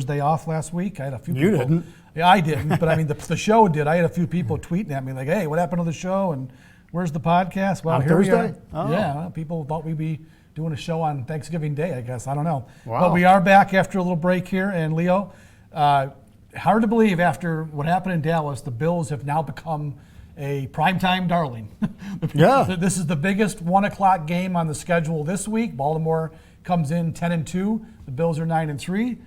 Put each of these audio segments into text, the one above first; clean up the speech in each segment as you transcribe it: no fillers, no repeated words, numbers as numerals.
Thursday off last week. I had a few You people. didn't. Yeah, I didn't, but I mean, the show did. I had a few people tweeting at me like, hey, what happened to the show? And where's the podcast? Well, On here we are. Thursday? Oh. Yeah, well, people thought we'd be doing a show on Thanksgiving Day, I guess. I don't know. Wow. But we are back after a little break here. And Leo, hard to believe after what happened in Dallas, the Bills have now become a primetime darling. Yeah. This is the biggest 1 o'clock game on the schedule this week. Baltimore comes in 10-2. The Bills are 9-3.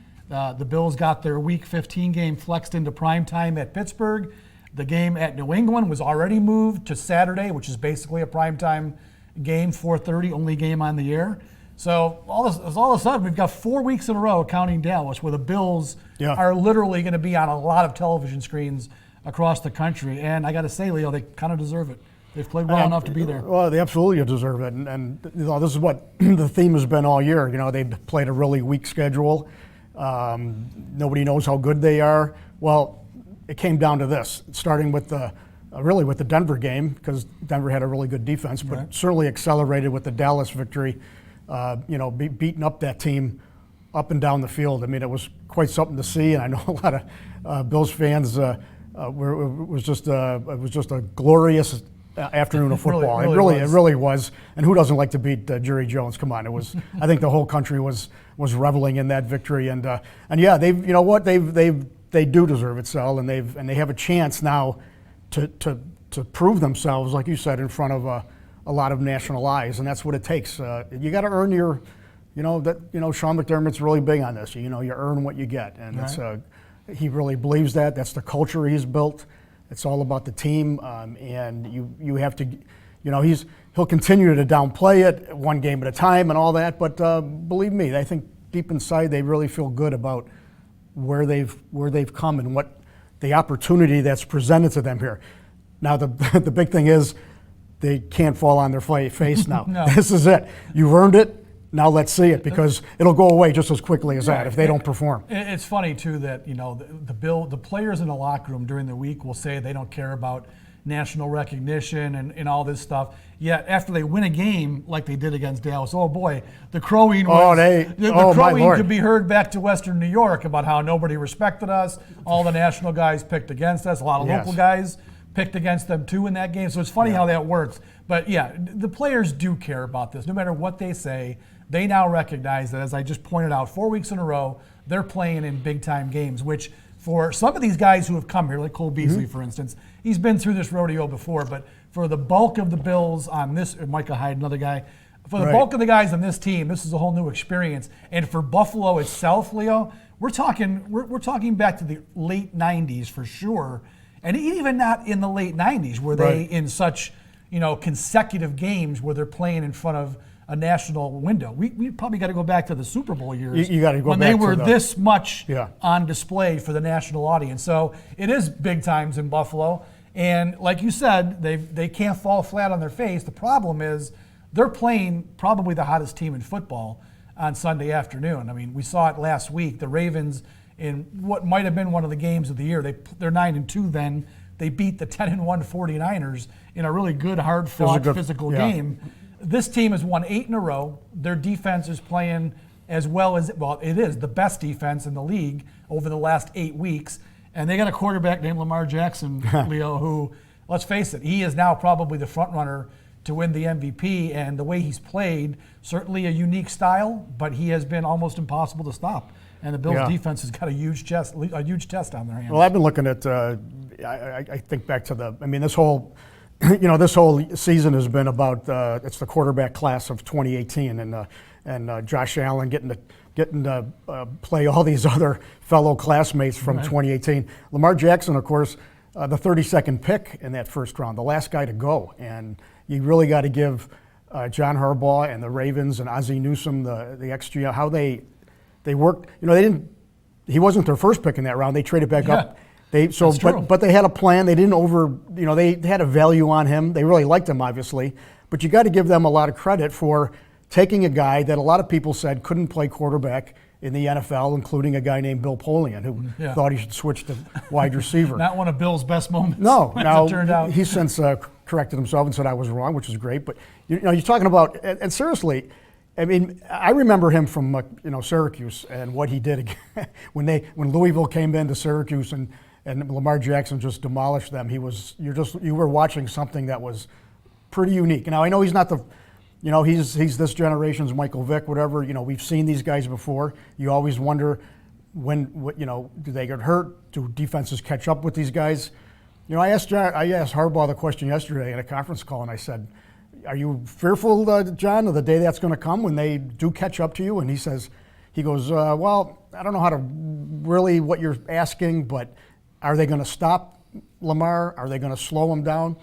The Bills got their Week 15 game flexed into primetime at Pittsburgh. The game at New England was already moved to Saturday, which is basically a primetime game, 4:30, only game on the air. So all of a sudden, we've got 4 weeks in a row, counting Dallas, where the Bills are literally going to be on a lot of television screens across the country. And I got to say, Leo, they kind of deserve it. They've played well enough to be there. Well, they absolutely deserve it. And this is what the theme has been all year. They've played a really weak schedule. Nobody knows how good they are. Well, it came down to this, starting with the Denver game, because Denver had a really good defense, but certainly accelerated with the Dallas victory. Beating up that team up and down the field. I mean, it was quite something to see, and I know a lot of Bills fans. It was just a glorious afternoon of football. It really was. And who doesn't like to beat Jerry Jones? Come on, it was. I think the whole country was reveling in that victory. And yeah, they do deserve it, Sal, and they have a chance now to prove themselves, like you said, in front of a lot of national eyes, and that's what it takes. You got to earn your, Sean McDermott's really big on this. You earn what you get, and he really believes that. That's the culture he's built. It's all about the team, and you have to, he'll continue to downplay it one game at a time and all that. But believe me, I think deep inside they really feel good about where they've come and what the opportunity that's presented to them here. Now the big thing is they can't fall on their face now. No. This is it. You've earned it. Now let's see it, because it'll go away just as quickly as that if they don't perform. It's funny too that the players in the locker room during the week will say they don't care about national recognition and all this stuff. Yet after they win a game like they did against Dallas, oh boy, the crowing could be heard back to Western New York about how nobody respected us. All the national guys picked against us. A lot of local guys picked against them too in that game. So it's funny how that works. But yeah, the players do care about this. No matter what they say, they now recognize that, as I just pointed out, 4 weeks in a row, they're playing in big-time games, which for some of these guys who have come here, like Cole Beasley, for instance, he's been through this rodeo before, but for the bulk of the Bills on this, Micah Hyde, another guy, for the bulk of the guys on this team, this is a whole new experience. And for Buffalo itself, Leo, we're talking back to the late 90s for sure, and even not in the late 90s were they in such consecutive games where they're playing in front of a national window. We probably got to go back to the Super Bowl years you got to go when back they were to this much on display for the national audience. So it is big times in Buffalo. And like you said, they can't fall flat on their face. The problem is they're playing probably the hottest team in football on Sunday afternoon. I mean, we saw it last week. The Ravens, in what might have been one of the games of the year, they're 9-2 then. They beat the 10-1 49ers in a really good, hard-fought, physical game. This team has won 8 in a row. Their defense is playing as well as, it is the best defense in the league over the last 8 weeks. And they got a quarterback named Lamar Jackson, Leo, who, let's face it, he is now probably the front runner to win the MVP. And the way he's played, certainly a unique style, but he has been almost impossible to stop. And the Bills' defense has got a huge test on their hands. Well, I've been looking at, I think back to this whole, this whole season has been about it's the quarterback class of 2018, and Josh Allen getting to play all these other fellow classmates from 2018. Lamar Jackson, of course, the 32nd pick in that first round, the last guy to go, and you really got to give John Harbaugh and the Ravens and Ozzie Newsome, the XG, how they worked. He wasn't their first pick in that round. They traded back up. But they had a plan. They didn't they had a value on him. They really liked him, obviously. But you got to give them a lot of credit for taking a guy that a lot of people said couldn't play quarterback in the NFL, including a guy named Bill Polian, who thought he should switch to wide receiver. Not one of Bill's best moments. No. Now, it turned out. He's since corrected himself and said I was wrong, which is great. But you're talking about, and seriously, I mean, I remember him from Syracuse and what he did when Louisville came into Syracuse and Lamar Jackson just demolished them. You were watching something that was pretty unique. Now I know he's not he's this generation's Michael Vick, whatever. We've seen these guys before. You always wonder do they get hurt? Do defenses catch up with these guys? I asked Harbaugh the question yesterday at a conference call, and I said, "Are you fearful, John, of the day that's going to come when they do catch up to you?" And he goes, "Well, I don't know how to really what you're asking, but are they going to stop Lamar? Are they going to slow him down?"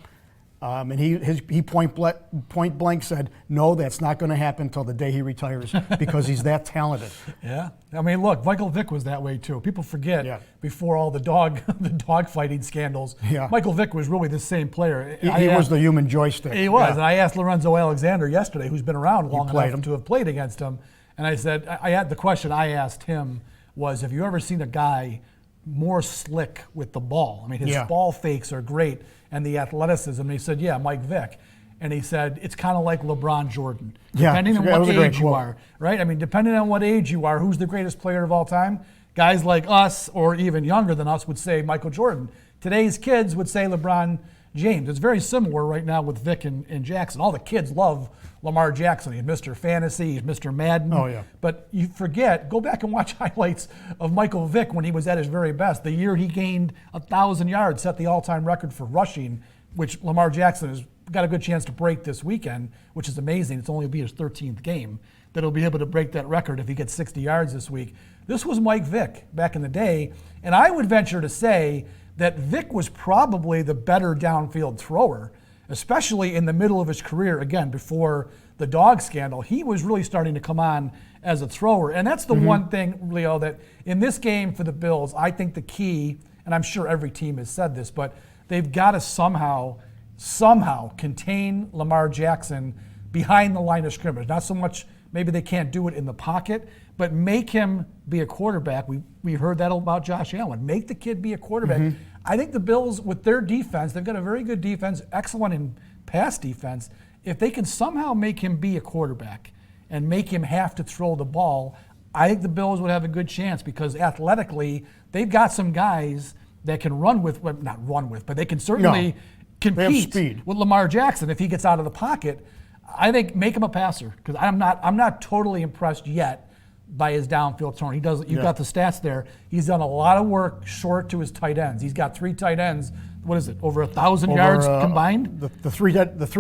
And he point blank said, "No, that's not going to happen until the day he retires because he's that talented." Yeah, I mean, look, Michael Vick was that way too. People forget before all the dog fighting scandals. Yeah. Michael Vick was really the same player. He was the human joystick. He was, and I asked Lorenzo Alexander yesterday, who's been around long enough to have played against him, and I said, the question I asked him was, "Have you ever seen a guy more slick with the ball? I mean, his ball fakes are great." And the athleticism. And he said, "Yeah, Mike Vick." And he said, "It's kind of like LeBron Jordan. Depending on what age you are, right? I mean, depending on what age you are, who's the greatest player of all time? Guys like us, or even younger than us, would say Michael Jordan. Today's kids would say LeBron James. It's very similar right now with Vick and Jackson. All the kids love Lamar Jackson. He's Mr. Fantasy, he's Mr. Madden. Oh, yeah. But you forget, go back and watch highlights of Michael Vick when he was at his very best. The year he gained 1,000 yards, set the all-time record for rushing, which Lamar Jackson has got a good chance to break this weekend, which is amazing. It's only be his 13th game that he'll be able to break that record if he gets 60 yards this week. This was Mike Vick back in the day, and I would venture to say that Vick was probably the better downfield thrower, especially in the middle of his career, again, before the dog scandal. He was really starting to come on as a thrower. And that's the one thing, Leo, that in this game for the Bills, I think the key, and I'm sure every team has said this, but they've got to somehow contain Lamar Jackson behind the line of scrimmage. Not so much maybe they can't do it in the pocket, but make him be a quarterback. We heard that about Josh Allen. Make the kid be a quarterback. I think the Bills, with their defense, they've got a very good defense, excellent in pass defense. If they can somehow make him be a quarterback and make him have to throw the ball, I think the Bills would have a good chance because athletically, they've got some guys that can run with, well, not run with, but they can certainly compete with Lamar Jackson if he gets out of the pocket. I think make him a passer because I'm not totally impressed yet by his downfield throwing. He does. You've got the stats there. He's done a lot of work short to his tight ends. He's got 3 tight ends. What is it? Over 1,000 yards combined. The three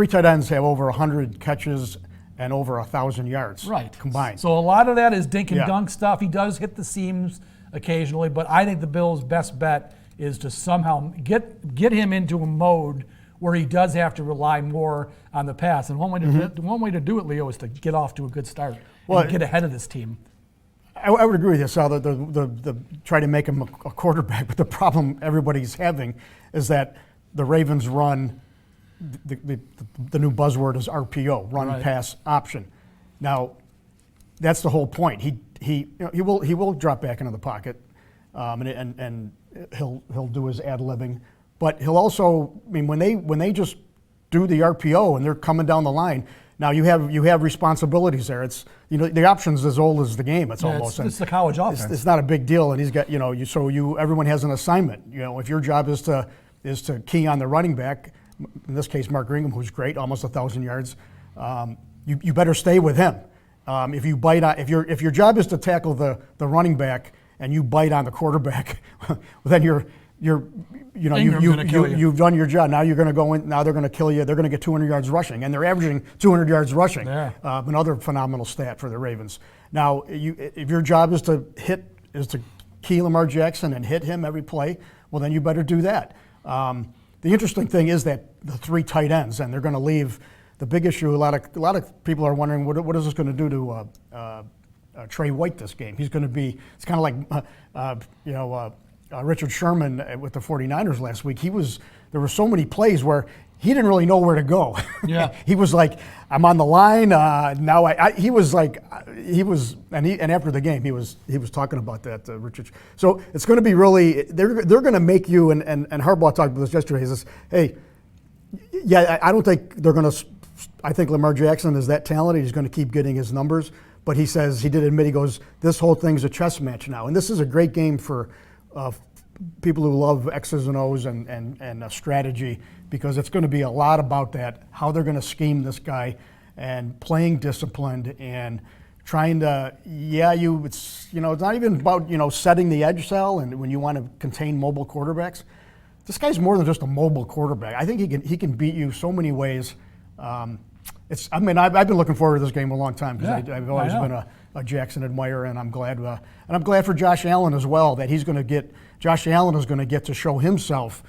tight ends have over 100 catches and over 1,000 yards combined. So a lot of that is dink and dunk stuff. He does hit the seams occasionally, but I think the Bills' best bet is to somehow get him into a mode where he does have to rely more on the pass. And one way to do it, Leo, is to get off to a good start and get ahead of this team. I would agree with you, Sal. The try to make him a quarterback, but the problem everybody's having is that the Ravens run the new buzzword is RPO, run pass option. Now, that's the whole point. He will drop back into the pocket, and he'll do his ad-libbing, but he'll also, I mean, when they just do the RPO and they're coming down the line. Now you have responsibilities there. It's the option's as old as the game. It's almost. It's the college offense. It's not a big deal, and he's got everyone has an assignment. If your job is to key on the running back, in this case Mark Ingram, who's great, almost 1,000 yards, you better stay with him. If you bite on, if your job is to tackle the running back and you bite on the quarterback, then you've done your job. Now you're going to go in. Now they're going to kill you. They're going to get 200 yards rushing, and they're averaging 200 yards rushing. Yeah. Another phenomenal stat for the Ravens. Now, if your job is to key Lamar Jackson and hit him every play, well, then you better do that. The interesting thing is that the 3 tight ends, and they're going to leave. The big issue. A lot of people are wondering what is this going to do to Trey White this game. He's going to be. It's kind of like Richard Sherman with the 49ers last week. There were so many plays where he didn't really know where to go. Yeah. He was like, I'm on the line. Now and after the game, he was talking about that, Richard. So it's going to be really, they're going to make you, and Harbaugh talked about this yesterday, he says, hey, I don't think they're going to I think Lamar Jackson is that talented. He's going to keep getting his numbers. But he says, he did admit, he goes, this whole thing's a chess match now. And this is a great game for people who love X's and O's and strategy, because it's going to be a lot about that, how they're going to scheme this guy and playing disciplined and trying to, it's not even about, setting the edge, Sal, and when you want to contain mobile quarterbacks. This guy's more than just a mobile quarterback. I think he can beat you so many ways. I've been looking forward to this game a long time because I've always been a Jackson admirer, and I'm glad for Josh Allen as well, that Josh Allen is going to get to show himself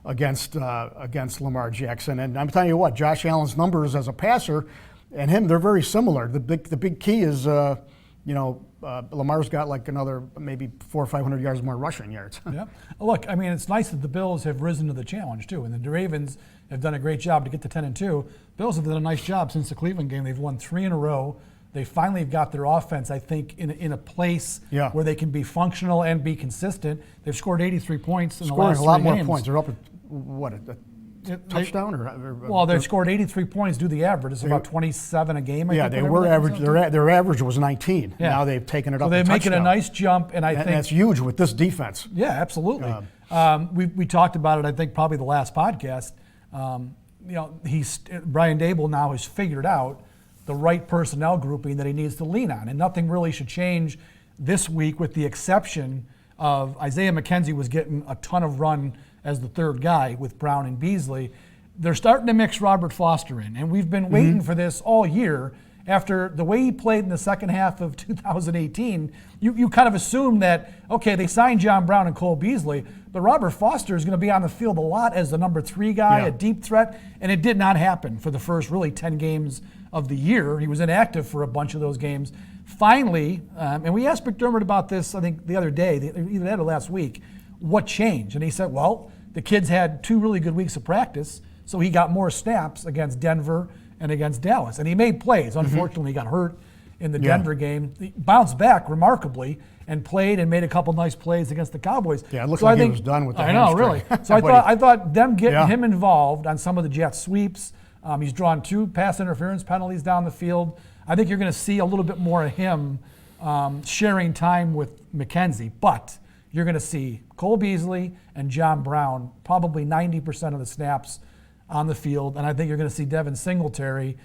against Lamar Jackson. And I'm telling you what, Josh Allen's numbers as a passer and him, they're very similar. The big key is Lamar's got like another maybe 400 or 500 yards more rushing yards. Yeah. Look, it's nice that the Bills have risen to the challenge too, and the Ravens have done a great job to get to 10-2. Bills have done a nice job since the Cleveland game. They've won 3 in a row. They finally got their offense, I think, in a place where they can be functional and be consistent. They've scored 83 points in the last 3 games. Scoring a lot more points. They're up at what? Touchdown Well, they've scored 83 points. Do the average? It's about 27 a game. They were average. Their average was 19. Yeah. Now they've taken it up. So they're making a nice jump, and I think that's huge with this defense. Yeah, absolutely. We talked about it. I think probably the last podcast. Brian Dable now has figured out the right personnel grouping that he needs to lean on, and nothing really should change this week, with the exception of Isaiah McKenzie was getting a ton of run as the third guy with Brown and Beasley. They're starting to mix Robert Foster in, and we've been waiting for this all year. After the way he played in the second half of 2018, you kind of assume that, okay, they signed John Brown and Cole Beasley, but Robert Foster is going to be on the field a lot as the number 3 guy, a deep threat, and it did not happen for the first really 10 games of the year. He was inactive for a bunch of those games. Finally, and we asked McDermott about this, I think, the other day, either that or last week, what changed? And he said, well, the kids had 2 really good weeks of practice, so he got more snaps against Denver and against Dallas. And he made plays. Unfortunately, he got hurt in the Denver game. He bounced back remarkably and played and made a couple nice plays against the Cowboys. Yeah, it looked like he was done with the I know, really. So I thought them getting him involved on some of the jet sweeps. He's drawn 2 pass interference penalties down the field. I think you're going to see a little bit more of him sharing time with McKenzie. But you're going to see Cole Beasley and John Brown probably 90% of the snaps on the field, and I think you're going to see Devin Singletary.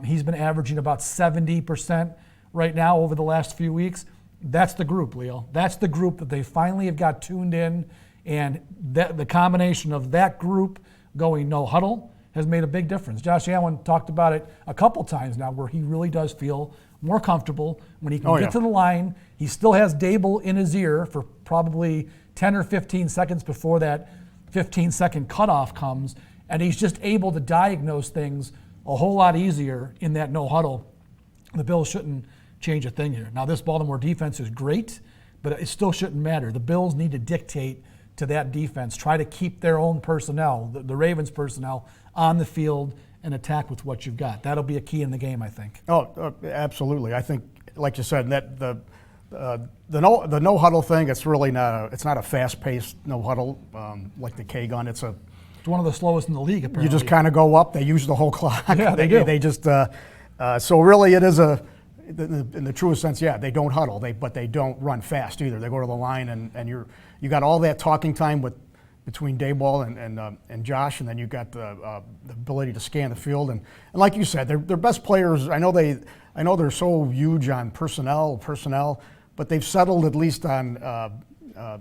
He's been averaging about 70% right now over the last few weeks. That's the group, Leo. That's the group that they finally have got tuned in, and the combination of that group going no-huddle has made a big difference. Josh Allen talked about it a couple times now, where he really does feel more comfortable when he can get to the line. He still has Dable in his ear for probably 10 or 15 seconds before that 15-second cutoff comes, and he's just able to diagnose things a whole lot easier in that no-huddle. The Bills shouldn't change a thing here. Now, this Baltimore defense is great, but it still shouldn't matter. The Bills need to dictate to that defense, try to keep their own personnel, the Ravens personnel, on the field and attack with what you've got. That'll be a key in the game, I think. Absolutely. I think, like you said, that the no-huddle thing, it's really not a fast-paced no-huddle like the K-gun. It's one of the slowest in the league, apparently. You just kind of go up. They use the whole clock. Yeah, they do. They just so really it is in the truest sense, they don't huddle, but they don't run fast either. They go to the line, and you got all that talking time between Dayball and Josh, and then you got the ability to scan the field. And like you said, they're best players. I know they're so huge on personnel, but they've settled, at least on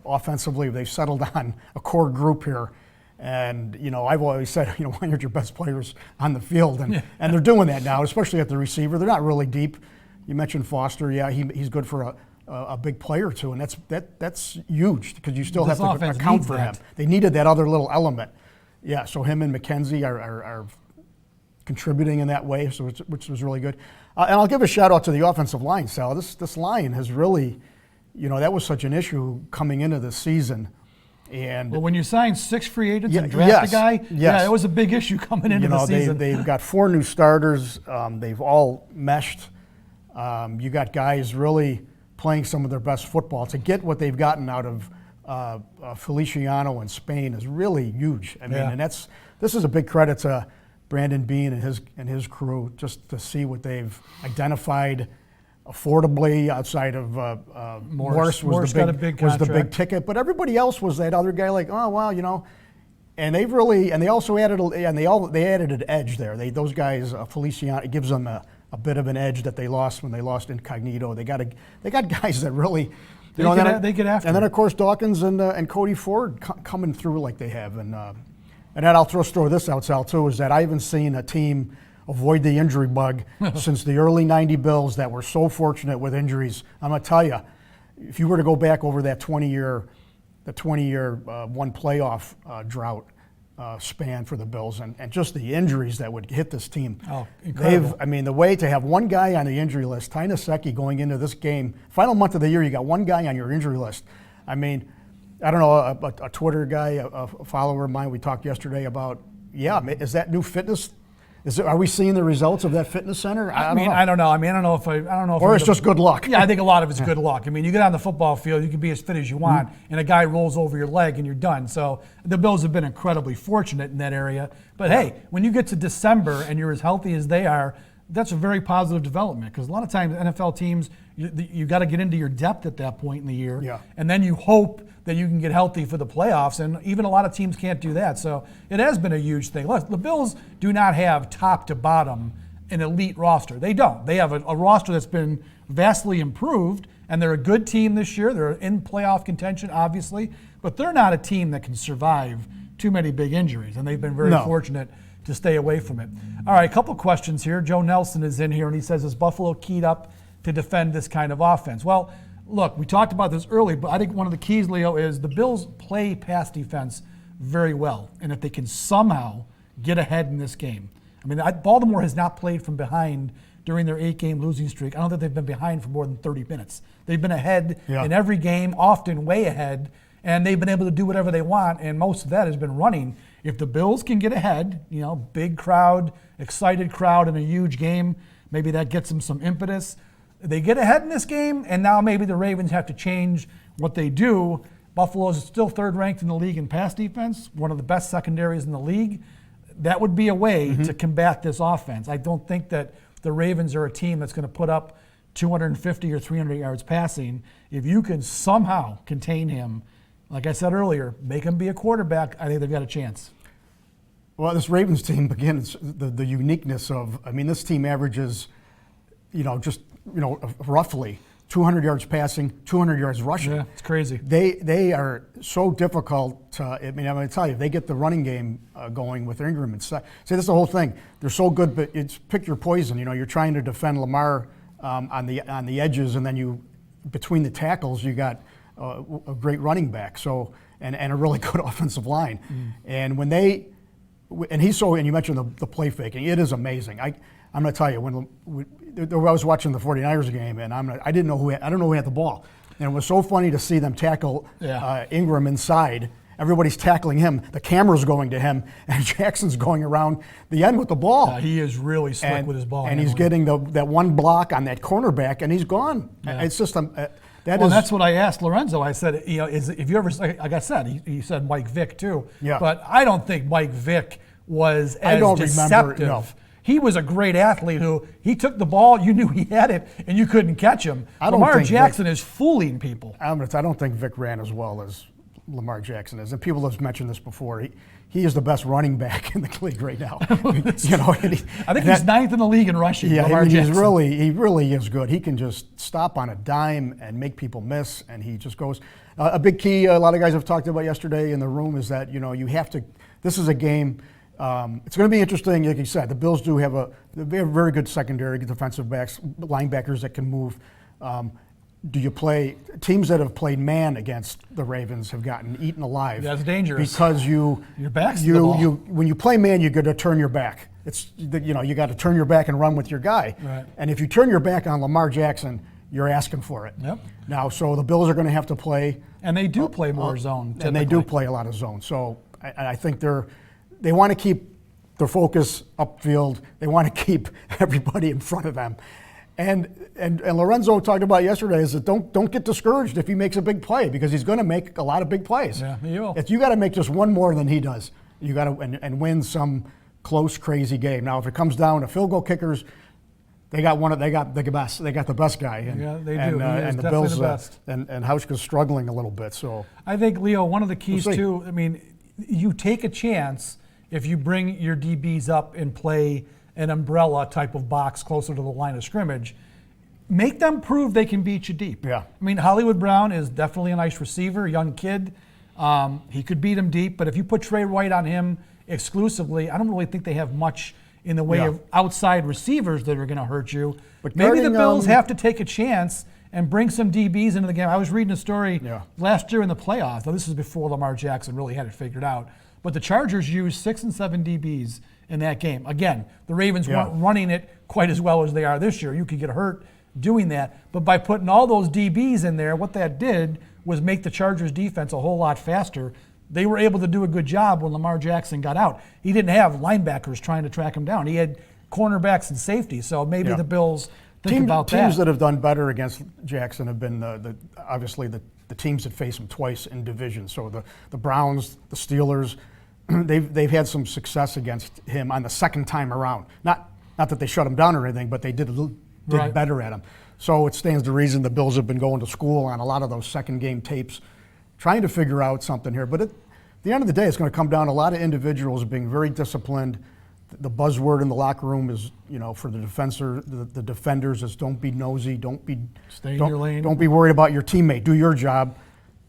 offensively, they've settled on a core group here. And I've always said, why aren't your best players on the field? And they're doing that now, especially at the receiver. They're not really deep. You mentioned Foster. Yeah, he's good for a big player too, and that's huge, because you still have to account for him. They needed that other little element. Yeah, so him and McKenzie are contributing in that way, which was really good. And I'll give a shout out to the offensive line, Sal. This line has really, that was such an issue coming into the season. And when you sign 6 free agents and draft a guy, it was a big issue coming into the season. They've got 4 new starters. They've all meshed. You got guys really playing some of their best football. To get what they've gotten out of Feliciano in Spain is really huge. And this is a big credit to Brandon Bean and his crew, just to see what they've identified affordably outside of Morris was got a big was the big contract. ticket, but everybody else was that other guy like, oh well, you know. And they also added they added an edge there. Those guys, Feliciano, it gives them a bit of an edge that they lost when they lost Incognito. They got guys that really, They get after and then it. of course Dawkins and Cody Ford coming through like they have, and then I'll throw this out, Sal, too, is that I haven't seen a team avoid the injury bug since the early '90 Bills that were so fortunate with injuries. I'm gonna tell you, if you were to go back over that 20-year one playoff drought span for the Bills, and just the injuries that would hit this team. Oh, incredible. The way to have one guy on the injury list, Ty Nsekhe, going into this game, final month of the year, you got one guy on your injury list. I mean, I don't know, a Twitter guy, a follower of mine, we talked yesterday about, is that new fitness? Are we seeing the results of that fitness center? I don't know. I don't know if Or it's just good luck. Yeah, I think a lot of it's good luck. I mean, you get on the football field, you can be as fit as you want, and a guy rolls over your leg and you're done. So the Bills have been incredibly fortunate in that area. But hey, when you get to December and you're as healthy as they are, that's a very positive development, because a lot of times NFL teams, you got to get into your depth at that point in the year, and then you hope that you can get healthy for the playoffs, and even a lot of teams can't do that. So it has been a huge thing. Look, the Bills do not have top to bottom an elite roster. They don't. They have a roster that's been vastly improved, and they're a good team this year. They're in playoff contention, obviously, but they're not a team that can survive too many big injuries, and they've been very fortunate to stay away from it. All right, a couple questions here. Joe Nelson is in here, and he says, is Buffalo keyed up to defend this kind of offense? Well, look, we talked about this early, but I think one of the keys, Leo, is the Bills play pass defense very well. And if they can somehow get ahead in this game, I mean, Baltimore has not played from behind during their 8-game losing streak. I don't think they've been behind for more than 30 minutes. They've been ahead in every game, often way ahead, and they've been able to do whatever they want, and most of that has been running. If the Bills can get ahead, big crowd, excited crowd in a huge game, maybe that gets them some impetus. They get ahead in this game, and now maybe the Ravens have to change what they do. Buffalo's still third ranked in the league in pass defense, one of the best secondaries in the league. That would be a way to combat this offense. I don't think that the Ravens are a team that's going to put up 250 or 300 yards passing. If you can somehow contain him, like I said earlier, make him be a quarterback, I think they've got a chance. Well, this Ravens team, again, it's the uniqueness of, this team averages, roughly 200 yards passing, 200 yards rushing. Yeah, it's crazy. They are so difficult to, I'm going to tell you, if they get the running game going with Ingram and that's the whole thing. They're so good, but it's pick your poison. You're trying to defend Lamar on the edges, and then between the tackles, you got a great running back. So and a really good offensive line. And when and you mentioned the play faking. It is amazing. I'm going to tell you, when I was watching the 49ers game, and I don't know who had the ball, and it was so funny to see them tackle Ingram inside. Everybody's tackling him. The camera's going to him, and Jackson's going around the end with the ball. He is really slick with his ball. And he's getting that one block on that cornerback, and he's gone. Yeah. It's just that's what I asked Lorenzo. I said, if you ever, like I said, he said Mike Vick too. Yeah. But I don't think Mike Vick was as deceptive. Remember, no. He was a great athlete who he took the ball, you knew he had it, and you couldn't catch him. Lamar Jackson is fooling people. I don't think Vick ran as well as Lamar Jackson is. And people have mentioned this before. He is the best running back in the league right now. I think he's ninth in the league in rushing. Yeah, Lamar Jackson. He really is good. He can just stop on a dime and make people miss, and he just goes. A big key a lot of guys have talked about yesterday in the room is that you have to. This is a game. It's going to be interesting, like you said. The Bills do have a very good secondary, defensive backs, linebackers that can move. Do you play teams that have played man against the Ravens have gotten eaten alive? That's dangerous because your back's to the ball. When you play man, you got to turn your back. It's you got to turn your back and run with your guy. Right. And if you turn your back on Lamar Jackson, you're asking for it. Yep. Now, so the Bills are going to have to play, and they do play more zone. Typically. And they do play a lot of zone. So I think they want to keep their focus upfield. They want to keep everybody in front of them. And Lorenzo talked about yesterday is that don't get discouraged if he makes a big play, because he's going to make a lot of big plays. Yeah, he will. If you got to make just one more than he does, you got to and win some close, crazy game. Now, if it comes down to field goal kickers, they got the best guy. And, Yeah, they do. And, He is the definitely Bills the best. And Hauschka's struggling a little bit. So I think, Leo, one of the keys We'll see. too, I mean, you take a chance if you bring your DBs up and play an umbrella type of box closer to the line of scrimmage. Make them prove they can beat you deep. Yeah. I mean, Hollywood Brown is definitely a nice receiver, young kid. He could beat him deep, but if you put Trey White on him exclusively, I don't really think they have much in the way Yeah. of outside receivers that are going to hurt you. But Maybe the guarding, Bills have to take a chance and bring some DBs into the game. I was reading a story Yeah. last year in the playoffs. Now, this is before Lamar Jackson really had it figured out. But the Chargers used 6 and 7 DBs in that game. Again, the Ravens Yeah. weren't running it quite as well as they are this year. You could get hurt doing that. But by putting all those DBs in there, what that did was make the Chargers defense a whole lot faster. They were able to do a good job when Lamar Jackson got out. He didn't have linebackers trying to track him down. He had cornerbacks and safety. So maybe Yeah. the Bills think about teams that. that have done better against Jackson have been obviously the teams that face him twice in division. So the Browns, the Steelers, they've had some success against him on the second time around. Not that they shut him down or anything, but they did Right. better at him. So it stands to reason the Bills have been going to school on a lot of those second game tapes, trying to figure out something here. But at the end of the day, it's going to come down to a lot of individuals being very disciplined. The buzzword in the locker room is, for the defenders is don't be nosy, Stay in your lane. don't be worried about your teammate. Do your job,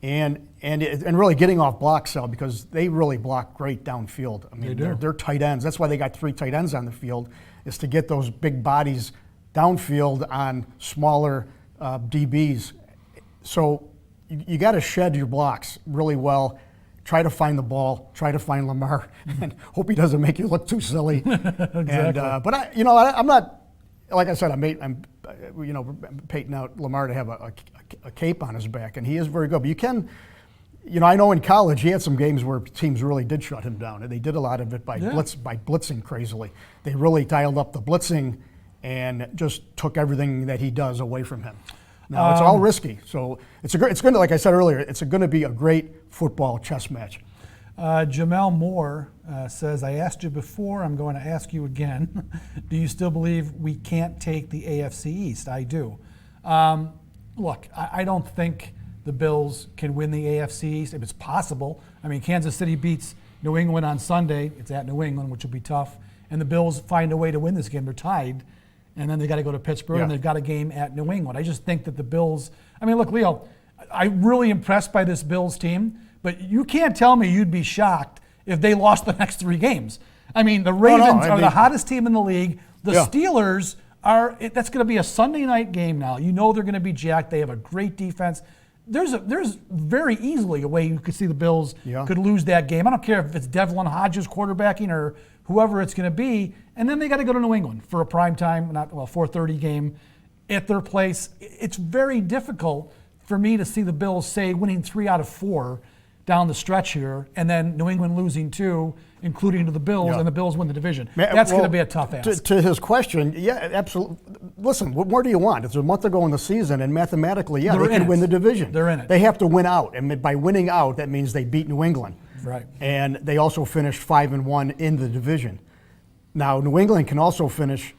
and really getting off blocks, Sal, because they really block great downfield. I mean, They do. they're tight ends. That's why they got 3 tight ends on the field, is to get those big bodies downfield on smaller DBs. So you got to shed your blocks really well. Try to find the ball. Try to find Lamar, and hope he doesn't make you look too silly. Exactly. But I'm not. Like I said, I'm painting out Lamar to have a cape on his back, and he is very good. But you can, I know in college he had some games where teams really did shut him down, and they did a lot of it by blitzing crazily. They really dialed up the blitzing and just took everything that he does away from him. Now it's all risky, so it's going to, like I said earlier, it's going to be a great football chess match. Jamel Moore says, I asked you before, I'm going to ask you again. Do you still believe we can't take the AFC East? I do. Look, I don't think the Bills can win the AFC East. If it's possible, I mean, Kansas City beats New England on Sunday. It's at New England, which will be tough. And the Bills find a way to win this game. They're tied. And then they got to go to Pittsburgh, and they've got a game at New England. I just think that the Bills, I mean, look, Leo, I'm really impressed by this Bills team, but you can't tell me you'd be shocked if they lost the next 3 games. I mean, the Ravens are the hottest team in the league. The Steelers that's going to be a Sunday night game now. You know they're going to be jacked. They have a great defense. There's very easily a way you could see the Bills could lose that game. I don't care if it's Devlin Hodges quarterbacking or whoever it's going to be. And then they got to go to New England for a primetime, 4:30 game at their place. It's very difficult for me to see the Bills, say, winning 3 out of 4 down the stretch here, and then New England losing 2, including to the Bills, and the Bills win the division. That's going to be a tough ask. To his question, yeah, absolutely. Listen, what more do you want? It's a month to go in the season, and mathematically, they can win the division. They're in it. They have to win out, and by winning out, that means they beat New England. Right. And they also finished 5-1 in the division. Now, New England can also finish.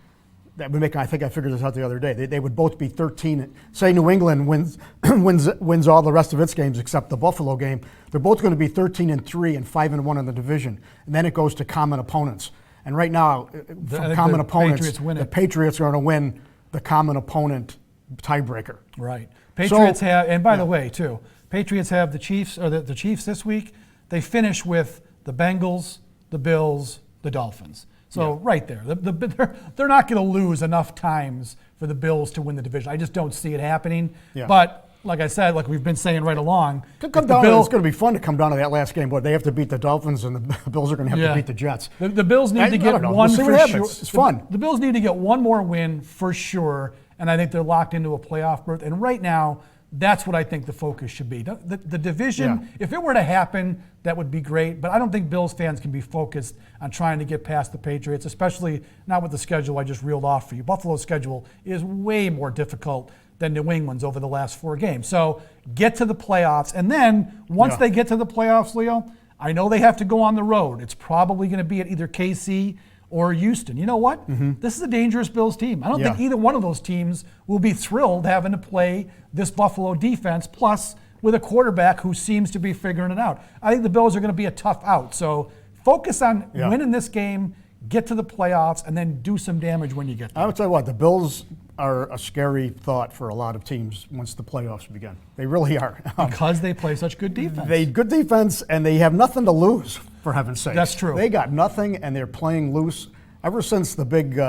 That would make. I think I figured this out the other day. They would both be 13. Say New England wins all the rest of its games except the Buffalo game. They're both going to be 13-3 and 5-1 in the division, and then it goes to common opponents. And right now, from common opponents, the Patriots are going to win the common opponent tiebreaker. Right. Patriots have, and by the way, too, Patriots have the Chiefs, or the Chiefs this week. They finish with the Bengals, the Bills, the Dolphins. So right there, they're not going to lose enough times for the Bills to win the division. I just don't see it happening. Yeah. But like I said, like we've been saying right along, it's going to be fun to come down to that last game, but they have to beat the Dolphins, and the Bills are going to have to beat the Jets. The Bills need to get one for sure. It's fun. The Bills need to get one more win for sure, and I think they're locked into a playoff berth. And right now, that's what I think the focus should be. The division, if it were to happen, that would be great. But I don't think Bills fans can be focused on trying to get past the Patriots, especially not with the schedule I just reeled off for you. Buffalo's schedule is way more difficult than New England's over the last 4 games. So get to the playoffs. And then once they get to the playoffs, Leo, I know they have to go on the road. It's probably going to be at either KC or Houston. You know what? This is a dangerous Bills team. I don't think either one of those teams will be thrilled having to play this Buffalo defense, plus with a quarterback who seems to be figuring it out. I think the Bills are going to be a tough out. So focus on winning this game, get to the playoffs, and then do some damage when you get there. I would tell you what, the Bills are a scary thought for a lot of teams once the playoffs begin. They really are. Because they play such good defense. They good defense, and they have nothing to lose, for heaven's sake. That's true. They got nothing, and they're playing loose. Ever since the big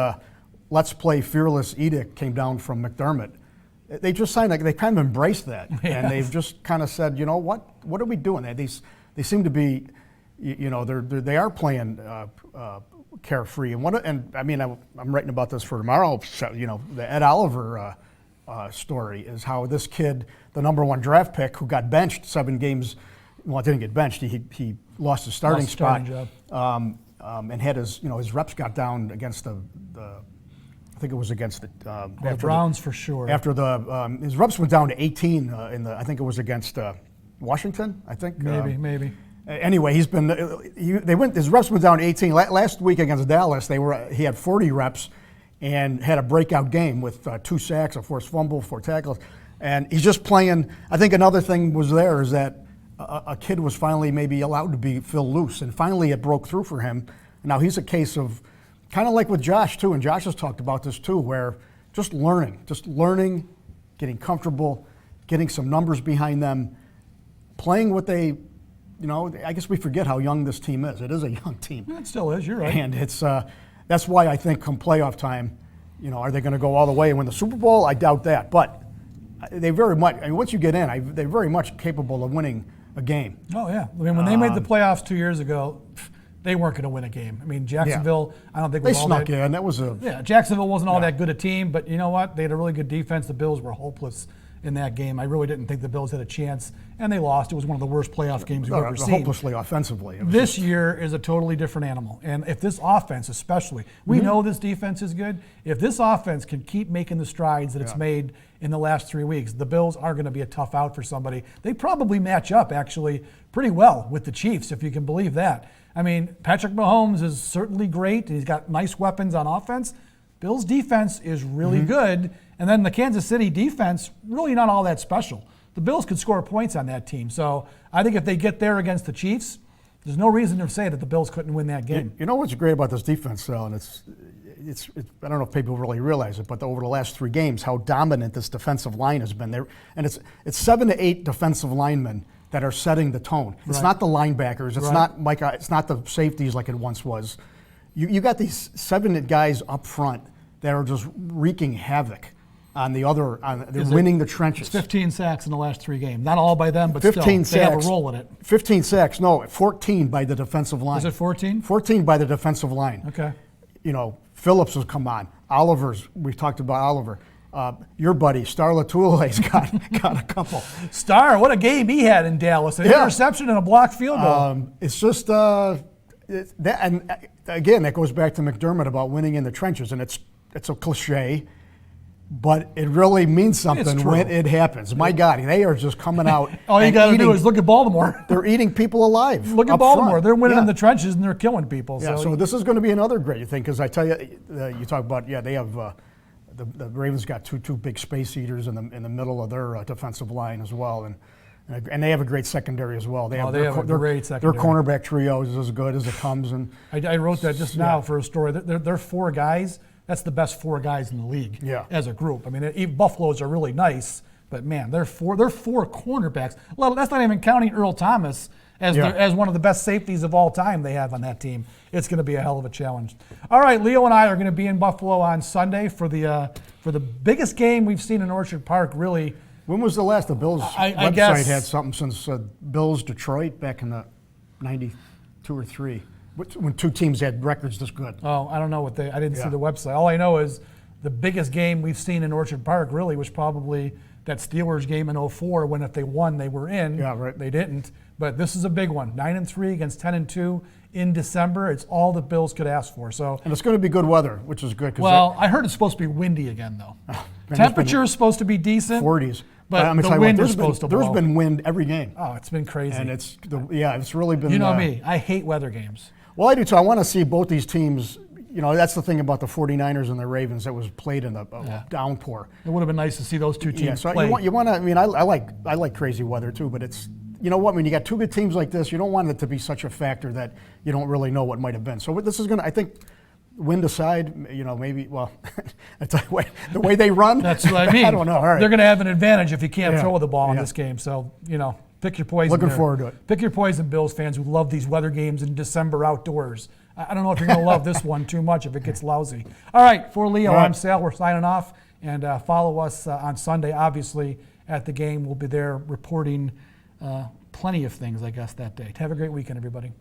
Let's Play Fearless edict came down from McDermott, they just signed, they kind of embraced that. And they've just kind of said, you know, what are we doing? They seem to be, you know, they are playing carefree. And I mean, I'm writing about this for tomorrow. You know, the Ed Oliver story is how this kid, the number 1 draft pick, who got benched 7 games, well, didn't get benched. He lost his starting spot, and had his reps got down against the I think it was against the Browns for sure. After his reps went down to 18 I think it was against Washington. I think maybe. Anyway, his reps went down to 18. Last week against Dallas, he had 40 reps and had a breakout game with 2 sacks, a forced fumble, 4 tackles. And he's just playing. I think another thing was there is that a kid was finally maybe allowed to be feel loose, and finally it broke through for him. Now he's a case of kind of like with Josh too, and Josh has talked about this too, where just learning, getting comfortable, getting some numbers behind them, playing what they. You know, I guess we forget how young this team is. It is a young team. It still is. You're right. And it's that's why I think come playoff time, you know, are they going to go all the way and win the Super Bowl? I doubt that. But they very much. I mean, once you get in, they're very much capable of winning a game. Oh yeah. I mean, when they made the playoffs 2 years ago, they weren't going to win a game. I mean, Jacksonville. I don't think they was all snuck that, in. That was Jacksonville wasn't all that good a team, but you know what? They had a really good defense. The Bills were hopeless in that game. I really didn't think the Bills had a chance, and they lost. It was one of the worst playoff games we've ever seen. Hopelessly offensively. This year is a totally different animal, and if this offense especially, we know this defense is good. If this offense can keep making the strides that it's made in the last 3 weeks, the Bills are going to be a tough out for somebody. They probably match up, actually, pretty well with the Chiefs, if you can believe that. I mean, Patrick Mahomes is certainly great, and he's got nice weapons on offense. Bills' defense is really good, and then the Kansas City defense, really not all that special. The Bills could score points on that team. So I think if they get there against the Chiefs, there's no reason to say that the Bills couldn't win that game. You know what's great about this defense, Sal, and it's I don't know if people really realize it, but over the last 3 games, how dominant this defensive line has been there. And it's 7 to 8 defensive linemen that are setting the tone. It's not the linebackers. It's not Micah. It's not the safeties like it once was. You got these 7 guys up front that are just wreaking havoc on the other. They're winning the trenches. It's 15 sacks in the last 3 games. Not all by them, but 15 still, sacks, they have a role in it. 15 sacks. No, 14 by the defensive line. Is it 14? 14 by the defensive line. Okay. You know, Phillips has come on. Oliver's. We've talked about Oliver. Your buddy Star Latule's got a couple. Star, what a game he had in Dallas! An interception and a blocked field goal. It's just that, and again, that goes back to McDermott about winning in the trenches, and it's a cliche, but it really means something when it happens. My God, they are just coming out. All you got to do is look at Baltimore. They're eating people alive. Look at Baltimore. Front. They're winning in the trenches and they're killing people. Yeah, so this is going to be another great thing because I tell you, you talk about they have. The Ravens got two big space eaters in the middle of their defensive line as well, and they have a great secondary as well. They have a great secondary. Their cornerback trio is as good as it comes. And I wrote that just now for a story. They're 4 guys. That's the best 4 guys in the league as a group. I mean, even Buffalo's are really nice, but man, they're 4 cornerbacks. Well, that's not even counting Earl Thomas as one of the best safeties of all time they have on that team. It's going to be a hell of a challenge. All right, Leo and I are going to be in Buffalo on Sunday for the biggest game we've seen in Orchard Park, really. When was the last? The Bills I guess, had something since Bills Detroit back in the 92 or 3, when 2 teams had records this good. Oh, I don't know I didn't see the website. All I know is the biggest game we've seen in Orchard Park really was probably that Steelers game in 2004 when if they won, they were in. Yeah, right. They didn't. But this is a big one. 9-3 against 10-2 in December. It's all the Bills could ask for. So, and it's going to be good weather, which is good. Well, I heard it's supposed to be windy again, though. Temperature is supposed to be decent. 40s. But the wind is supposed to blow. There's been wind every game. Oh, it's been crazy. And it's really been. You know me. I hate weather games. Well, I do too. I want to see both these teams, you know, that's the thing about the 49ers and the Ravens that was played in a downpour. It would have been nice to see those two teams Yeah, so play. you want to. I mean, I like crazy weather too, but it's, you know what? When you got two good teams like this, you don't want it to be such a factor that you don't really know what might have been. So this is going to, I think, wind aside, you know, maybe. Well, that's the way they run. That's what I mean. I don't know. All right. They're going to have an advantage if you can't Yeah, throw the ball in yeah. this game. So, you know, pick your poison. Looking there. forward to it. Pick your poison, Bills fans who love these weather games in December outdoors. I don't know if you're going to love this one too much if it gets lousy. All right, for Leo, All right. I'm Sal. We're signing off. And follow us on Sunday, obviously, at the game. We'll be there reporting plenty of things, I guess, that day. Have a great weekend, everybody.